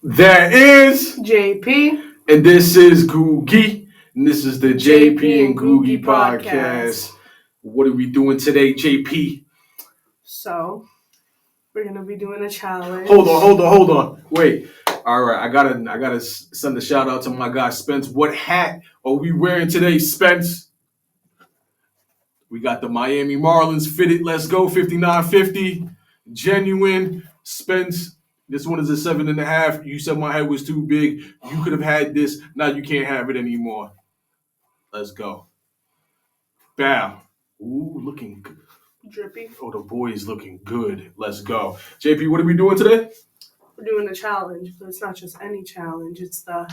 There is JP. And this is Googie. And this is the JPandGoogie podcast. What are we doing today, JP? So, we're gonna be doing a challenge. Hold on. Wait. All right, I gotta send a shout out to my guy Spence. What hat are we wearing today, Spence? We got the Miami Marlins fitted. Let's go, 5950, genuine. Spence, this one is a 7.5. You said my head was too big. You could have had this. Now you can't have it anymore. Let's go. Bow. Ooh, looking good. Drippy. Oh, the boy is looking good. Let's go. JP, what are we doing today? We're doing a challenge, but it's not just any challenge. It's the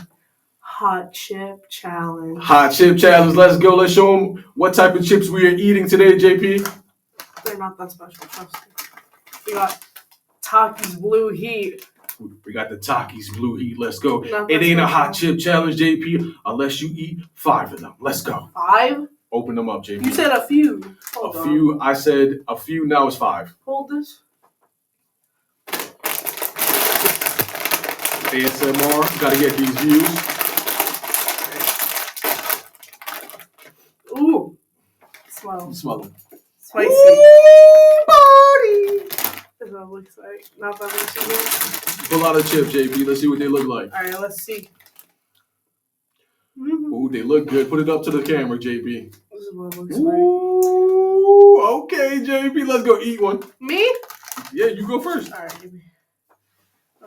hot chip challenge. Hot chip challenge. Let's go. Let's show them what type of chips we are eating today, JP. They're not that special, trust me. We got Takis Blue Heat. We got the Takis Blue Heat. Let's go. Not It that ain't a special. hot chip challenge, JP, unless you eat 5 of them. Let's go. 5? Open them up, JP. You said a few. Hold a on. few. I said a few. Now it's 5. Hold this. ASMR. Gotta get these views. Ooh. Smell. Smell them. Spicy. Ooh, party. That's what it looks like. Not that much of it. Pull out a chip, JP. Let's see what they look like. Alright, let's see. Ooh, they look good. Put it up to the camera, JP. This is what it looks like. Ooh, okay, JP. Let's go eat one. Me? Yeah, you go first. Alright, give me.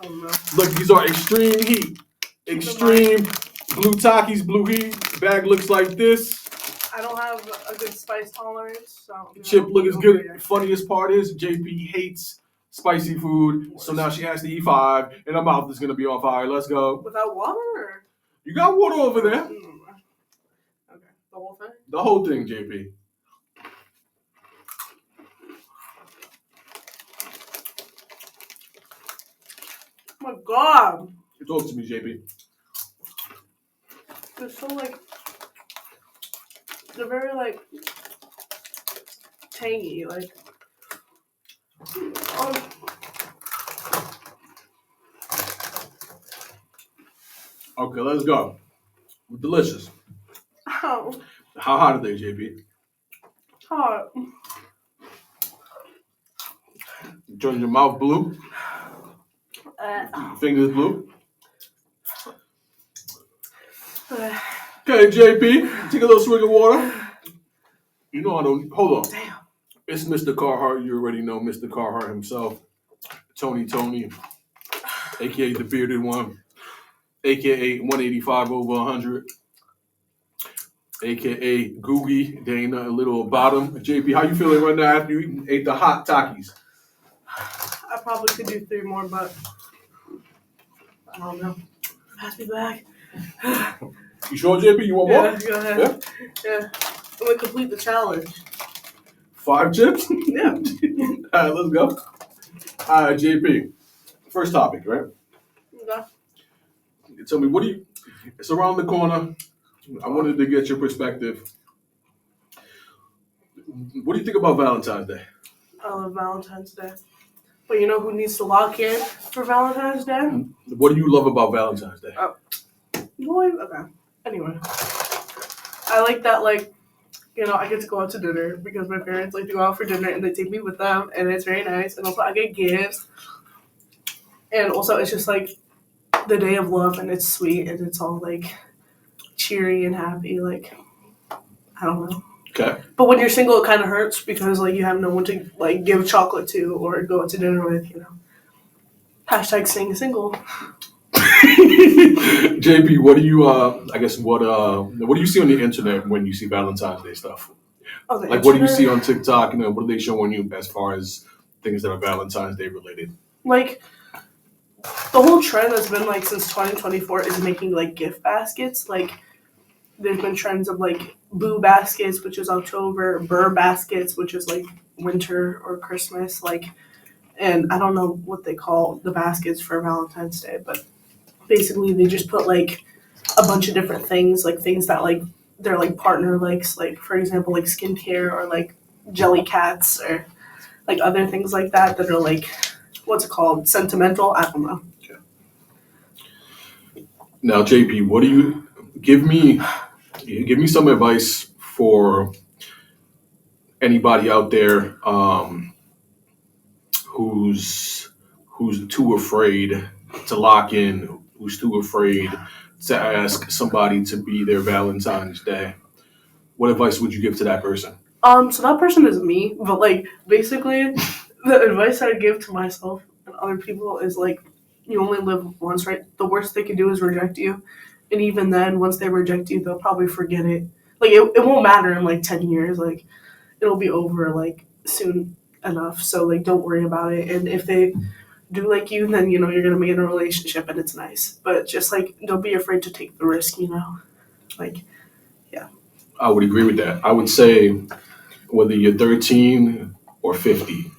Oh no. Look, these are extreme heat. Extreme blue Takis Blue Heat. Bag looks like this. I don't have a good spice tolerance, so. Chip looks good. Funniest part is JP hates spicy food, so now she has to eat 5, and her mouth is gonna be on fire. Let's go. Without water? Or? You got water over there. Okay, the whole thing? The whole thing, JP. Oh my god. Talk to me, JP. They're so they're very tangy, Okay, let's go. Delicious. Ow. How hot are they, JP? Hot. Turn your mouth blue. Fingers blue. Okay, JP, take a little swig of water. You know I don't. Hold on. Damn. It's Mr. Carhartt. You already know Mr. Carhartt himself. Tony, a.k.a. the bearded one, a.k.a. 185 over 100, a.k.a. Googie. There ain't nothing little about him. JP, how you feeling right now after you ate the hot Takis? I probably could do 3 more, but I don't know. Pass me back. You sure, JP? You want more? Yeah, go ahead. Yeah. I'm gonna complete the challenge. 5 chips? Yeah. All right, let's go. All right, JP. First topic, right? Okay. Tell me, it's around the corner. I wanted to get your perspective. What do you think about Valentine's Day? I love Valentine's Day. But you know who needs to lock in for Valentine's Day? What do you love about Valentine's Day? Okay. Anyway. I like that, I get to go out to dinner because my parents like to go out for dinner and they take me with them and it's very nice. And also I get gifts. And also it's just the day of love and it's sweet and it's all cheery and happy. I don't know. Okay. But when you're single, it kind of hurts because you have no one to give chocolate to or go out to dinner with. Hashtag staying single. JP, what do you? What do you see on the internet when you see Valentine's Day stuff? Oh, the what do you see on TikTok? What are they showing you as far as things that are Valentine's Day related? The whole trend that's been since 2024 is making gift baskets. There's been trends of boo baskets, which is October, burr baskets, which is winter or Christmas, and I don't know what they call the baskets for Valentine's Day, but basically they just put a bunch of different things, things that their partner likes, for example, skincare or jelly cats or other things that are what's it called, sentimental, I don't know. Okay. Now, JP, what do you give me? Give me some advice for anybody out there who's who's too afraid to lock in, who's too afraid to ask somebody to be their Valentine's Day. What advice would you give to that person? So that person is me, but like basically, the advice I give to myself and other people is like, you only live once, right? The worst they can do is reject you, and even then, once they reject you, they'll probably forget it. Like it won't matter in like 10 years. Like it'll be over like soon enough. So like don't worry about it. And if they do like you, then you know you're gonna be in a relationship and it's nice. But just like don't be afraid to take the risk. You know, like yeah. I would agree with that. I would say whether you're 13 or 50,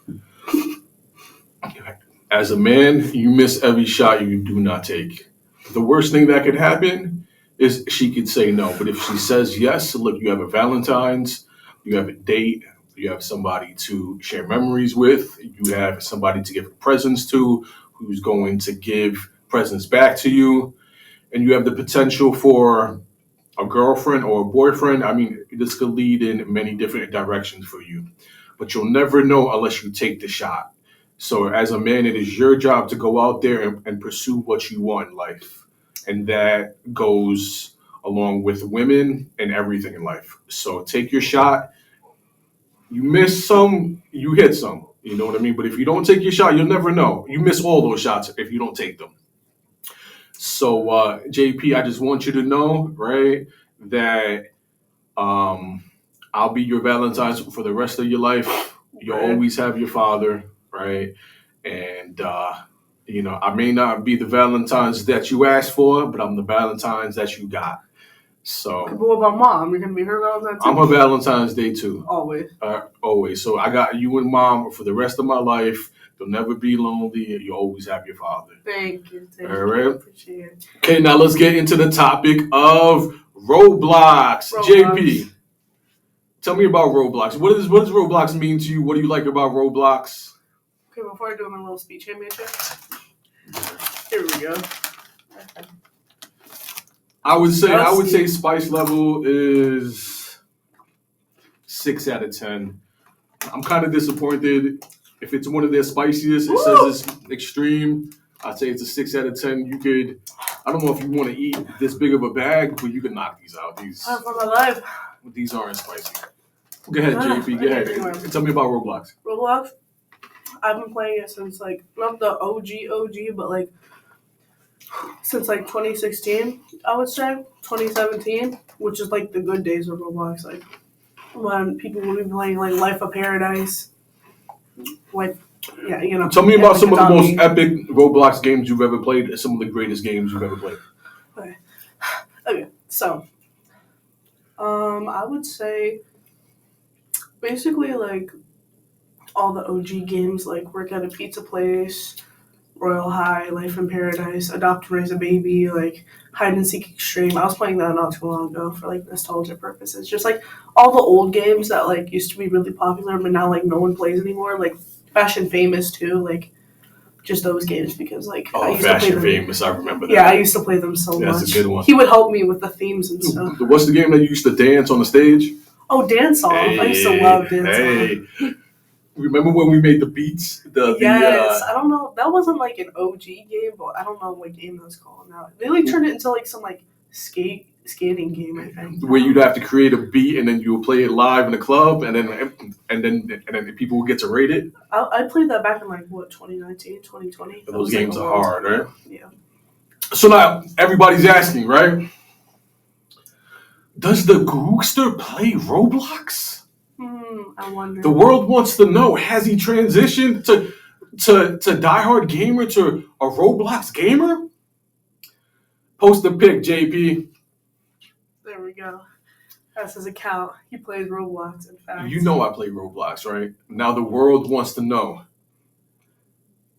as a man, you miss every shot you do not take. The worst thing that could happen is she could say no. But if she says yes, look, you have a Valentine's, you have a date, you have somebody to share memories with, you have somebody to give presents to who's going to give presents back to you, and you have the potential for a girlfriend or a boyfriend. I mean, this could lead in many different directions for you, but you'll never know unless you take the shot. So, as a man, it is your job to go out there and pursue what you want in life. And that goes along with women and everything in life. So, take your shot. You miss some, you hit some. You know what I mean? But if you don't take your shot, you'll never know. You miss all those shots if you don't take them. So, JP, I just want you to know, right, that um, I'll be your Valentine's for the rest of your life. You'll Okay. always have your father, right? And, I may not be the Valentine's that you asked for, but I'm the Valentine's that you got. Okay, but So what about mom? You're gonna be her Valentine I'm too? her Valentine's Day too, Always. always. So I got you and mom for the rest of my life. You'll never be lonely. You always have your father. Thank you. Thank All you. right. Appreciate it. Okay, now let's get into the topic of Roblox. Roblox. JP, tell me about Roblox. What does Roblox mean to you? What do you like about Roblox? Okay, before I do my little speech championship, here we go. I would say spice level is 6 out of 10. I'm kind of disappointed if it's one of their spiciest. It Woo! says it's extreme. I'd say it's a 6 out of 10. You could, I don't know if you want to eat this big of a bag, but you can knock these out. For my life. These aren't spicy. Go ahead, Ah, JP. Go ahead. Tell me about Roblox. Roblox. I've been playing it since like not the OG, but like since like 2016, I would say 2017, which is like the good days of Roblox, like when people would be playing like Life of Paradise, like yeah, you know. Tell me about some of the most Epic epic Roblox games you've ever played. Some of the greatest games you've ever played. Okay, so I would say basically like all the OG games like Work at a Pizza Place, Royal High, Life in Paradise, Adopt and Raise a Baby, like Hide and Seek Extreme. I was playing that not too long ago for like nostalgia purposes. Just like all the old games that like used to be really popular but now like no one plays anymore. Like Fashion Famous too, like just those games because like I Oh, used to play Fashion them. Famous. I remember that. Yeah, I used to play them so That's much. a good one. He would help me with the themes and stuff. What's the game that you used to dance on the stage? Oh, Dance Off. I used to love Dance Off. Remember when we made the beats? Yes, I don't know. That wasn't like an OG game, but I don't know what game that's called now. They like turned it into like some like skating game, I think. Where you'd have to create a beat and then you would play it live in the club and then people would get to rate it. I played that back in like what 2019, 2020. Those games are hard, right? Yeah. So now everybody's asking, right? Does the Googster play Roblox? I wonder. The world wants to know: has he transitioned to diehard gamer to a Roblox gamer? Post a pic, JP. There we go. That's his account. He plays Roblox. In fact, You know I play Roblox, right? Now the world wants to know: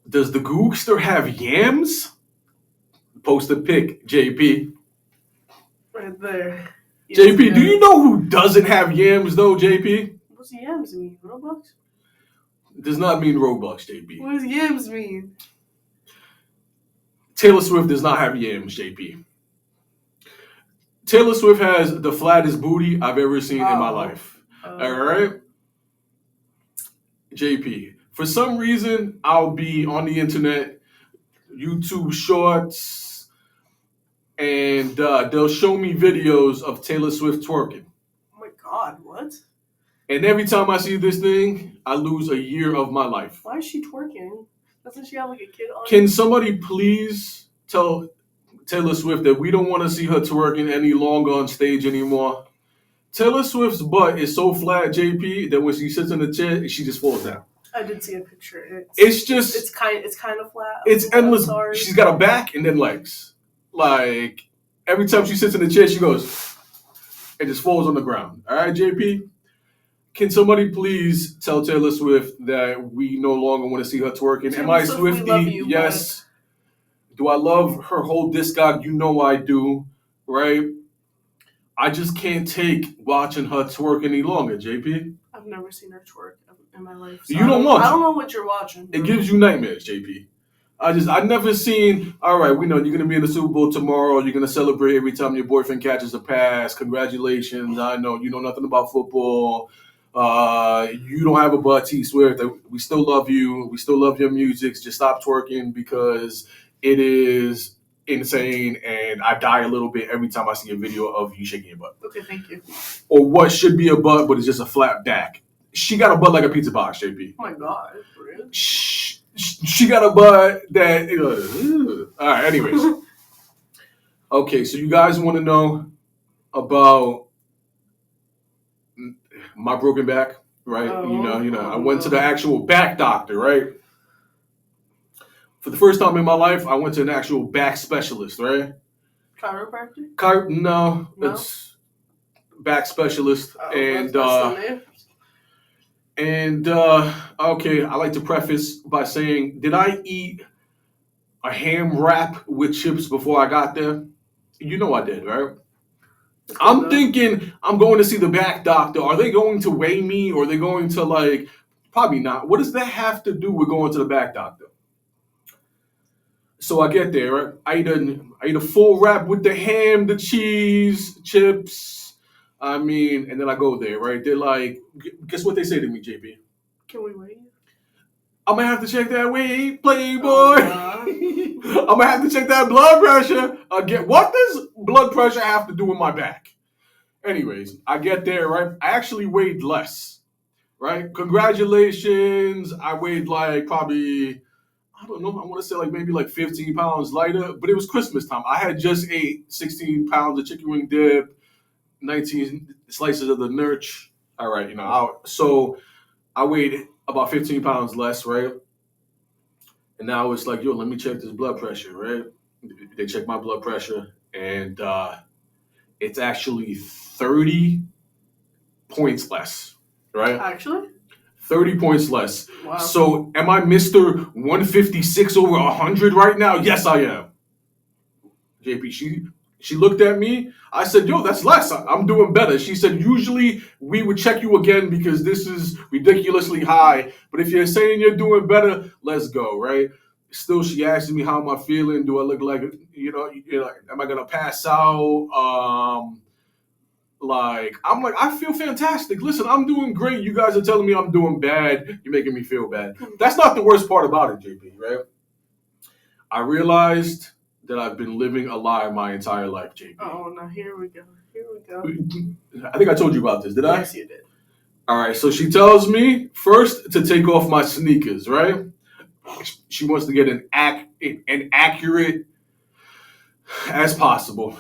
does the Googster have yams? Post a pic, JP. right there. JP, do you know who doesn't have yams though, JP? What's yams mean? Roblox? Does not mean Roblox, JP. What does yams mean? Taylor Swift does not have yams, JP. Taylor Swift has the flattest booty I've ever seen in my life. All right? JP. For some reason, I'll be on the internet, YouTube shorts, and they'll show me videos of Taylor Swift twerking. Oh my God, what? And every time I see this thing, I lose a year of my life. Why is she twerking? Doesn't she have like a kid on? Can somebody please tell Taylor Swift that we don't want to see her twerking any longer on stage anymore? Taylor Swift's butt is so flat, JP, that when she sits in the chair, she just falls down. I did see a picture. It's just it's kind of flat. It's endless. She's got a back and then legs. Like every time she sits in the chair, she goes and just falls on the ground. All right, JP. Can somebody please tell Taylor Swift that we no longer want to see her twerking? Am I Swiftie? We love you, yes. But... Do I love her whole discog? You know I do, right? I just can't take watching her twerk any longer, JP. I've never seen her twerk in my life. So you don't want to. I don't know what you're watching. Bro. It gives you nightmares, JP. I've never seen, all right, we know you're going to be in the Super Bowl tomorrow. You're going to celebrate every time your boyfriend catches a pass. Congratulations. I know you know nothing about football. You don't have a butt, T Swift. We still love you. We still love your music. Just stop twerking because it is insane, and I die a little bit every time I see a video of you shaking your butt. Okay, thank you. Or what should be a butt, but it's just a flat back. She got a butt like a pizza box, JP. Oh my God, for real? She got a butt that. All right, anyways. Okay, so you guys want to know about my broken back, right? I went to the actual back doctor, right? For the first time in my life, I went to an actual back specialist, right? Chiropractor? No, it's back specialist. Okay, I like to preface by saying, did I eat a ham wrap with chips before I got there? You know I did, right? I'm thinking I'm going to see the back doctor. Are they going to weigh me, or are they going to probably not. What does that have to do with going to the back doctor? So I get there, right? I eat a full wrap with the ham, the cheese, chips. And then I go there, right? They're like, guess what they say to me, JP? Can we wait? I'm going to have to check that weight, playboy. I'm going to have to check that blood pressure. Again, what does blood pressure have to do with my back? Anyways, I get there, right? I actually weighed less, right? Congratulations. I weighed probably... I don't know. I want to say maybe 15 pounds lighter, but it was Christmas time. I had just ate 16 pounds of chicken wing dip, 19 slices of the Nurch. All right, so I weighed about 15 pounds less, right? And now it's like, yo, let me check this blood pressure, right? They check my blood pressure, and it's actually 30 points less, right? Actually? 30 points less. Wow. So am I Mr. 156 over 100 right now? Yes, I am. JP, she looked at me. I said, yo, that's less. I'm doing better. She said, usually we would check you again because this is ridiculously high. But if you're saying you're doing better, let's go, right? Still, she asked me, how am I feeling? Do I look like, am I going to pass out? I feel fantastic. Listen, I'm doing great. You guys are telling me I'm doing bad. You're making me feel bad. That's not the worst part about it, JP, right? I realized that I've been living a lie my entire life, JP. Oh, now here we go. I think I told you about this, did I? Yes, you did. All right, so she tells me first to take off my sneakers, right? She wants to get an accurate as possible.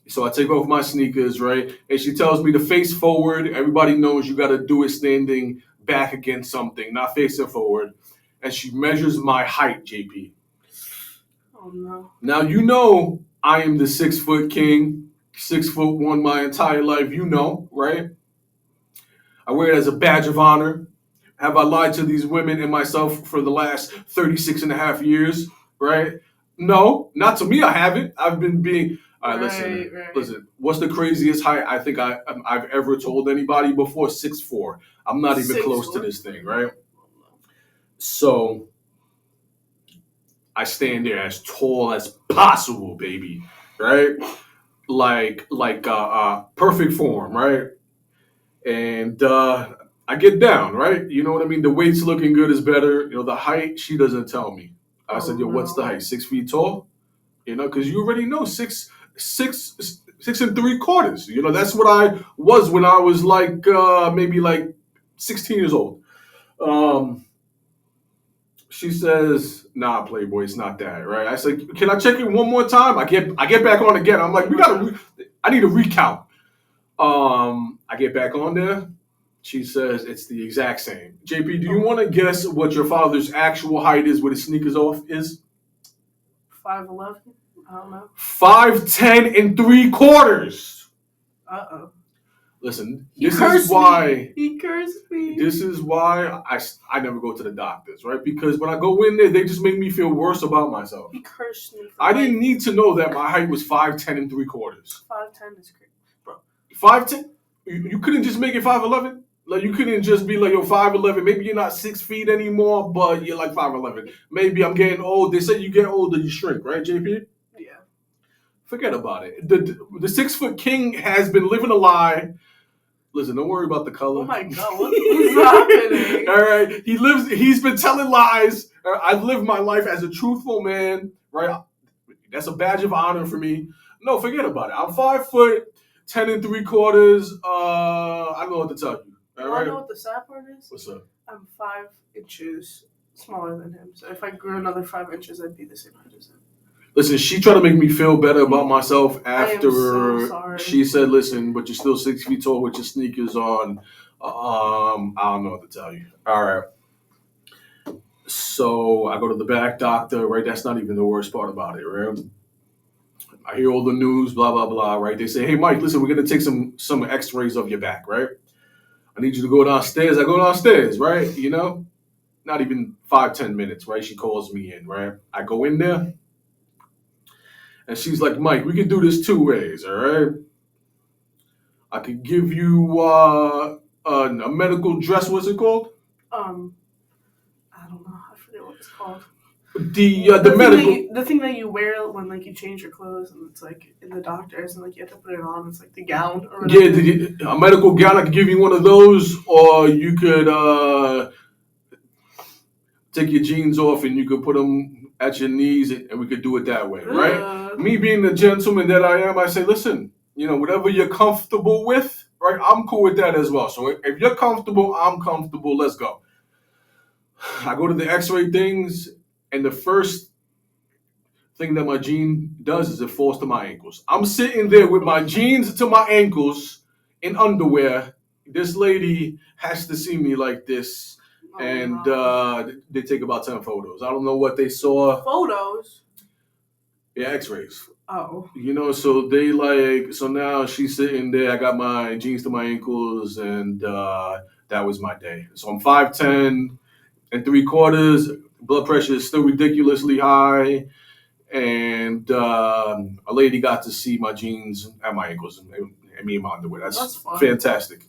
So I take off my sneakers, right? And she tells me to face forward. Everybody knows you got to do it standing back against something, not facing forward. And she measures my height, JP. Oh, no. Now, you know I am the 6 foot king, 6'1" my entire life, right? I wear it as a badge of honor. Have I lied to these women and myself for the last 36 and a half years, right? No, not to me, I haven't. I've been being... All right, listen. What's the craziest height I think I've ever told anybody before? 6'4". I'm not even close to this thing, right? So I stand there as tall as possible, baby, right? perfect form, right? And I get down, right? You know what I mean? The weight's looking good is better. You know, the height, she doesn't tell me. I said, yo, what's the height? 6 feet tall? You know, because you already know six and three quarters. You know, that's what I was when I was like maybe like 16 years old. Um, she says, "Nah, Playboy, it's not that, right?" I said, "Can I check it one more time?" I get back on again. I'm like, I need a recount. I get back on there. She says it's the exact same. JP, do you want to guess what your father's actual height is with his sneakers off is? 5'11"? I don't know. 5'10" and 3/4. Uh-oh. Listen, He cursed me. This is why I never go to the doctors, right? Because when I go in there, they just make me feel worse about myself. He cursed me. I didn't need to know that my height was 5'10" and 3/4. 5'10" is crazy, bro. 5'10"? You couldn't just make it 5'11"? Like, you couldn't just be like, yo, 5'11". Maybe you're not 6 feet anymore, but you're like 5'11". Maybe I'm getting old. They say you get older, you shrink, right, JP? Yeah. Forget about it. The 6 foot king has been living a lie. Listen, don't worry about the color. Oh my God, what is happening? All right, he's been telling lies. I've lived my life as a truthful man, right? That's a badge of honor for me. No, forget about it. I'm 5'10" and 3/4. I don't know what to tell you. All right. You know what the sad part is? What's up? I'm 5 inches smaller than him. So if I grew another 5 inches, I'd be the same height as him. Listen, she tried to make me feel better about myself I am after so sorry. she said, "Listen, but you're still 6 feet tall with your sneakers on." I don't know what to tell you. All right. So I go to the back doctor, right? That's not even the worst part about it, right? I hear all the news, blah blah blah, right? They say, "Hey, Mike, listen, we're gonna take some X-rays of your back, right? I need you to go downstairs." I go downstairs, right? You know, not even 5-10 minutes, right? She calls me in, right? I go in there. And she's like, "Mike, we can do this 2 ways, all right? I could give you a medical dress. What's it called? I don't know. I forget what it's called. The medical. The thing that you wear when like you change your clothes and it's like in the doctors and like you have to put it on. It's like the gown or whatever. Yeah, a medical gown. I could give you one of those, or you could take your jeans off and you could put them at your knees, and we could do it that way, right? Me being the gentleman that I am, I say, listen, you know, whatever you're comfortable with, right? I'm cool with that as well. So if you're comfortable, I'm comfortable. Let's go. I go to the X-ray things, and the first thing that my jean does is it falls to my ankles. I'm sitting there with my jeans to my ankles in underwear. This lady has to see me like this. And they take about 10 photos. I don't know what they saw. Photos? Yeah, X-rays. Oh. You know, so now she's sitting there. I got my jeans to my ankles, and that was my day. So I'm 5'10" and 3/4. Blood pressure is still ridiculously high, and a lady got to see my jeans at my ankles and me in my underwear. That's fantastic.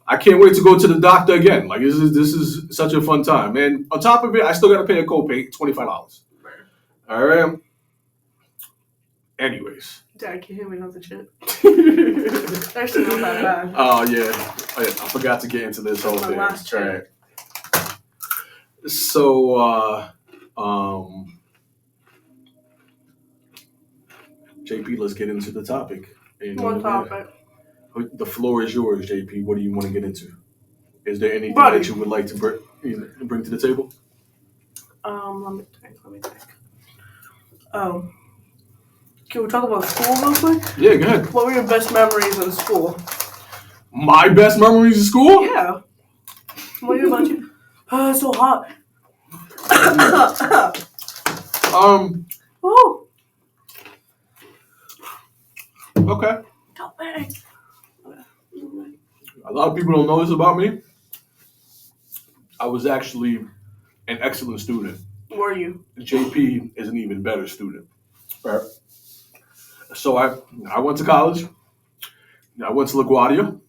I can't wait to go to the doctor again. Like, this is such a fun time. And on top of it, I still got to pay a copay, $25. All right. Anyways. Dad, can you hear me on the chip? Actually, not that bad. Oh, yeah. I forgot to get into this whole thing. Last chip. Right. So, JP, let's get into the topic. What topic? The floor is yours, JP. What do you want to get into? Is there anything that you would like to bring to the table? Let me think. Oh. Can we talk about school real quick? Yeah, go ahead. What were your best memories in school? My best memories in school? Yeah. What are your bunch? It's so hot. Woo. Okay. A lot of people don't know this about me. I was actually an excellent student. Were you? JP is an even better student. Right. So I went to college. I went to LaGuardia.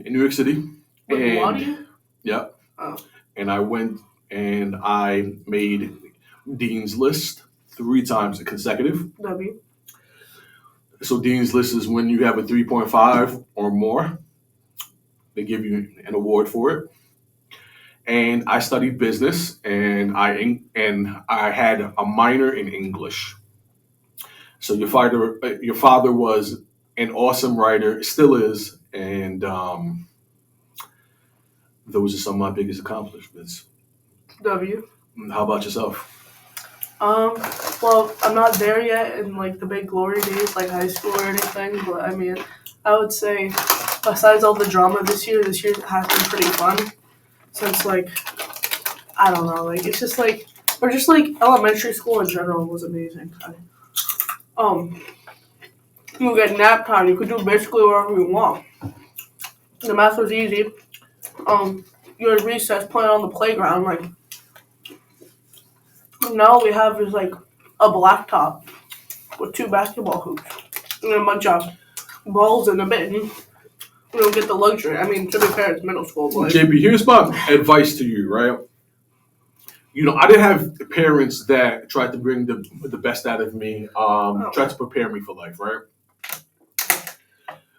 In New York City. LaGuardia? Yeah. Oh. And I went and I made Dean's List. 3 times consecutive. W. So Dean's List is when you have a 3.5 or more. They give you an award for it. And I studied business, and I had a minor in English. So your father was an awesome writer, still is, and those are some of my biggest accomplishments. W. How about yourself? Well, I'm not there yet in like the big glory days, like high school or anything. But I mean, I would say, besides all the drama this year has been pretty fun. Since like, I don't know, like it's just like, or just like elementary school in general was amazing. You get nap time. You could do basically whatever you want. The math was easy. You had recess playing on the playground. Like now we have is like a blacktop with 2 basketball hoops and a bunch of balls in a bin. You don't get the luxury. I mean, to be fair, it's middle school, but JP, here's my advice to you, right? I didn't have parents that tried to bring the best out of me, tried to prepare me for life, right?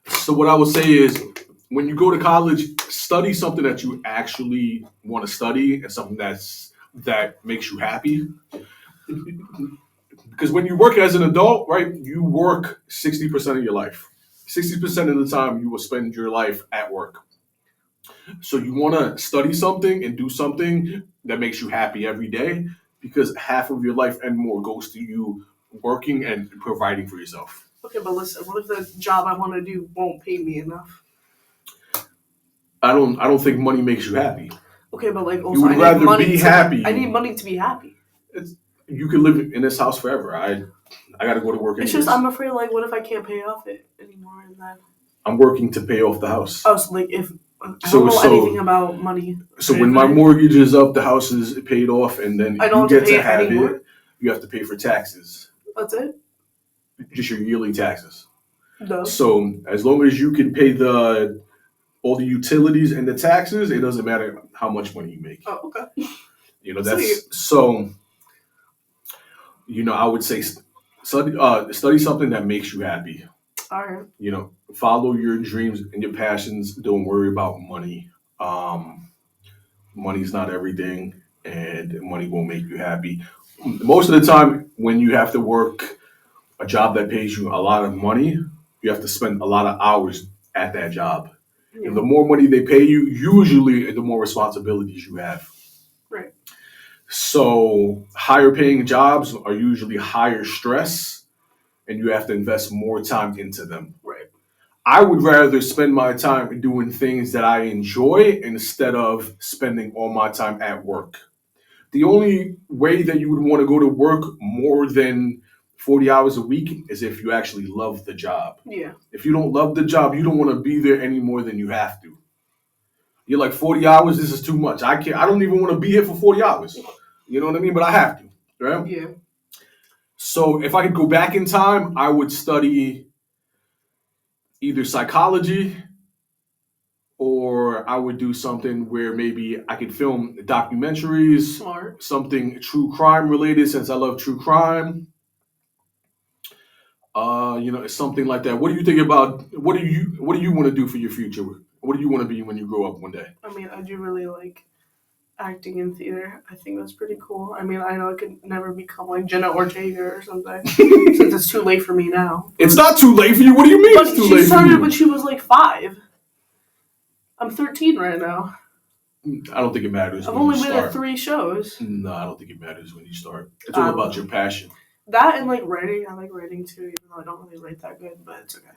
So what I would say is, when you go to college, study something that you actually want to study and something that makes you happy. Because when you work as an adult, right, you work 60% of your life. 60% of the time you will spend your life at work. So you want to study something and do something that makes you happy every day, because half of your life and more goes to you working and providing for yourself. okay, but listen, what if the job I want to do won't pay me enough? I don't think money makes you happy. Okay, but like also You would I need rather money be to, happy. I need money to be happy. You can live in this house forever. I got to go to work. It's just I'm afraid like what if I can't pay off it anymore and then I'm working to pay off the house. oh so like if I don't know anything about money. So when my mortgage is up, the house is paid off, and then I don't you have to get pay to have anymore? it. You have to pay for taxes, That's it? just your yearly taxes. No. So as long as you can pay all the utilities and the taxes, it doesn't matter how much money you make. Oh, okay. That's so. I would say study something that makes you happy. All right. Follow your dreams and your passions. Don't worry about money. Money's not everything, and money won't make you happy. Most of the time, when you have to work a job that pays you a lot of money, you have to spend a lot of hours at that job. Yeah. And the more money they pay you, usually the more responsibilities you have. Right. So higher paying jobs are usually higher stress, and you have to invest more time into them. Right. I would rather spend my time doing things that I enjoy instead of spending all my time at work. The only way that you would want to go to work more than 40 hours a week is if you actually love the job. Yeah. If you don't love the job, you don't want to be there any more than you have to. You're like, 40 hours, this is too much. I don't even want to be here for 40 hours. You know what I mean? But I have to, right? Yeah. So if I could go back in time, I would study either psychology, or I would do something where maybe I could film documentaries, Smart. something true crime related, since I love true crime. It's something like that. What do you think about? What do you want to do for your future? What do you want to be when you grow up one day? I mean, I do really like acting in theater. I think that's pretty cool. I mean, I know I could never become like Jenna Ortega or something, since it's too late for me now. It's not too late for you. What do you mean But it's too she late for started you? when she was like 5. I'm 13 right now. I don't think it matters. I've when only you been start. at 3 shows. No, I don't think it matters when you start. It's all about your passion. That and like writing. I like writing too, even though I don't really write that good, but it's okay.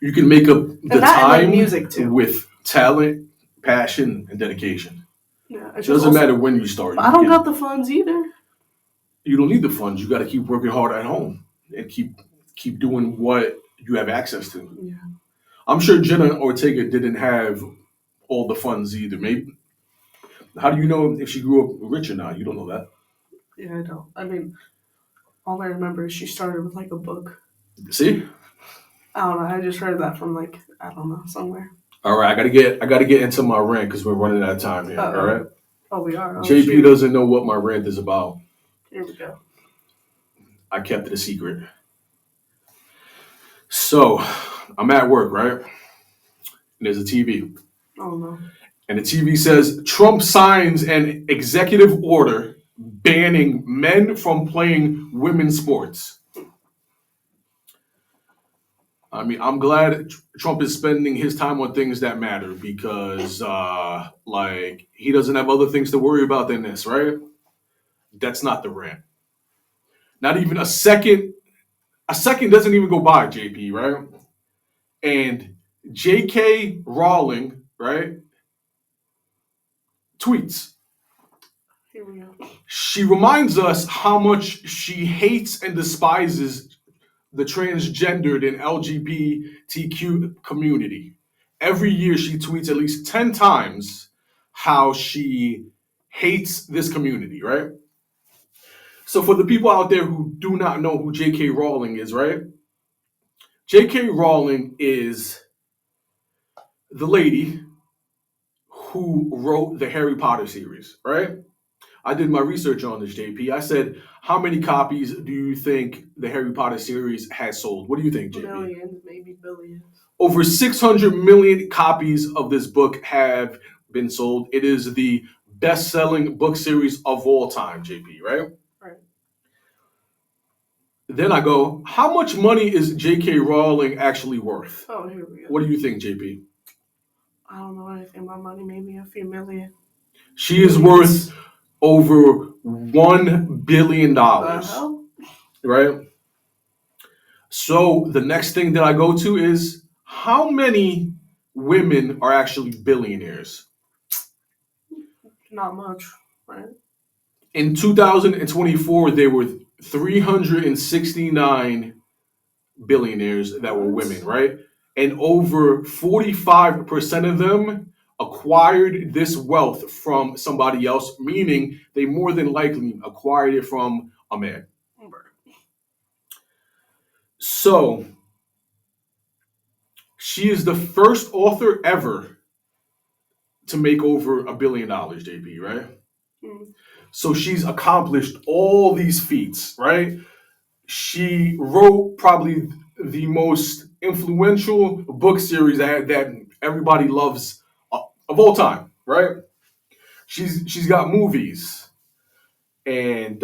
You can make up the time and music too. with talent, passion, and dedication. Yeah, It doesn't matter when you start. I don't got the funds either. You don't need the funds. You got to keep working hard at home and keep doing what you have access to. Yeah. I'm sure Jenna Ortega didn't have all the funds either. Maybe. How do you know if she grew up rich or not? You don't know that. Yeah, I don't. I mean, all I remember is she started with like a book. See? I don't know. I just heard that from like, I don't know, somewhere. All right, I gotta get into my rant because we're running out of time here. Uh-oh. All right. Oh, we are. Oh, JP shoot. doesn't know what my rant is about. Here we go. I kept it a secret. So I'm at work, right? And there's a TV. Oh no. And the TV says Trump signs an executive order banning men from playing women's sports. I mean, I'm glad Trump is spending his time on things that matter because, like, he doesn't have other things to worry about than this, right? That's not the rant. Not even a second. A second doesn't even go by, JP, right? And JK Rowling, right, tweets. Here we go. She reminds us how much she hates and despises the transgendered and LGBTQ community. Every year she tweets at least 10 times how she hates this community, right? So for the people out there who do not know who JK Rowling is, right? JK Rowling is the lady who wrote the Harry Potter series, right? I did my research on this, JP. I said, how many copies do you think the Harry Potter series has sold? What do you think, JP? Millions, maybe billions. Over 600 million copies of this book have been sold. It is the best-selling book series of all time, JP, right? Right. Then I go, how much money is J.K. Rowling actually worth? Oh, here we go. What do you think, JP? I don't know anything about money. Maybe a few million. She is worth over $1 billion, right? So the next thing that I go to is how many women are actually billionaires? Not much, right? In 2024, there were 369 billionaires that were women, right? And over 45% of them acquired this wealth from somebody else, meaning they more than likely acquired it from a man. So she is the first author ever to make over $1 billion, JP, right? Mm. So she's accomplished all these feats, right? She wrote probably the most influential book series that everybody loves of all time, right? She's got movies, and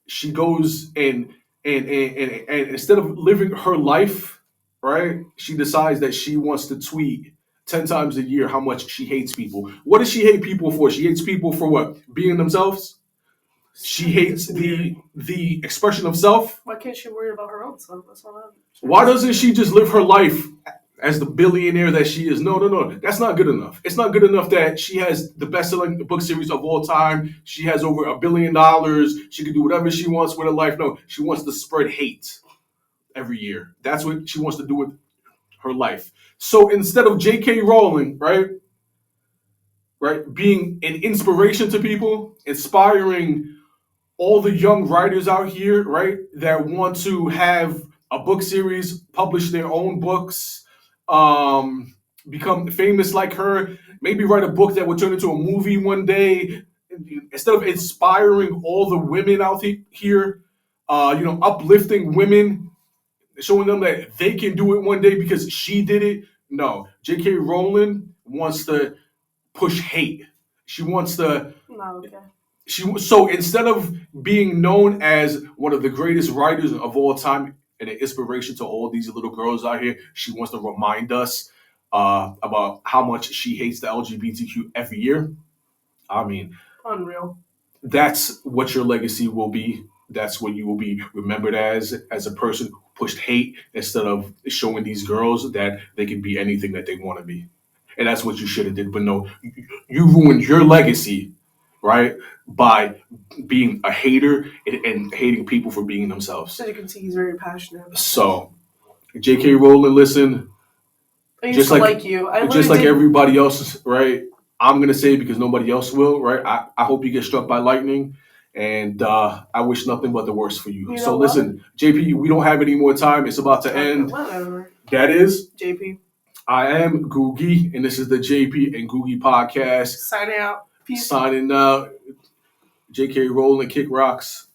she goes and instead of living her life, right, she decides that she wants to tweet 10 times a year how much she hates people. What does she hate people for? She hates people for what? Being themselves. She hates the expression of self. Why can't she worry about her own self? That's all that. Why doesn't she just live her life as the billionaire that she is? No. That's not good enough. It's not good enough that she has the best-selling book series of all time. She has over $1 billion. She can do whatever she wants with her life. No, she wants to spread hate every year. That's what she wants to do with her life. So instead of J.K. Rowling, right, being an inspiration to people, inspiring all the young writers out here, right, that want to have a book series, publish their own books, become famous like her, maybe write a book that would turn into a movie one day. Instead of inspiring all the women out here, uplifting women, showing them that they can do it one day because she did it. No, J.K. Rowling wants to push hate. She wants to. No, okay. So instead of being known as one of the greatest writers of all time and an inspiration to all these little girls out here, she wants to remind us about how much she hates the LGBTQ every year. I mean, unreal. That's what your legacy will be. That's what you will be remembered as a person who pushed hate instead of showing these girls that they can be anything that they want to be. And that's what you should have did. But no, you ruined your legacy, right, by being a hater and hating people for being themselves. As you can see, he's very passionate. So, J.K. Rowling, listen. I used to like you. Just like everybody else, right? I'm gonna say because nobody else will, right? I hope you get struck by lightning, and I wish nothing but the worst for you. So listen, JP, we don't have any more time. It's about to end. Whatever. That is JP. I am Googie, and this is the JP and Googie podcast. Signing out. Peace. Signing out. JK Rowling, kick rocks.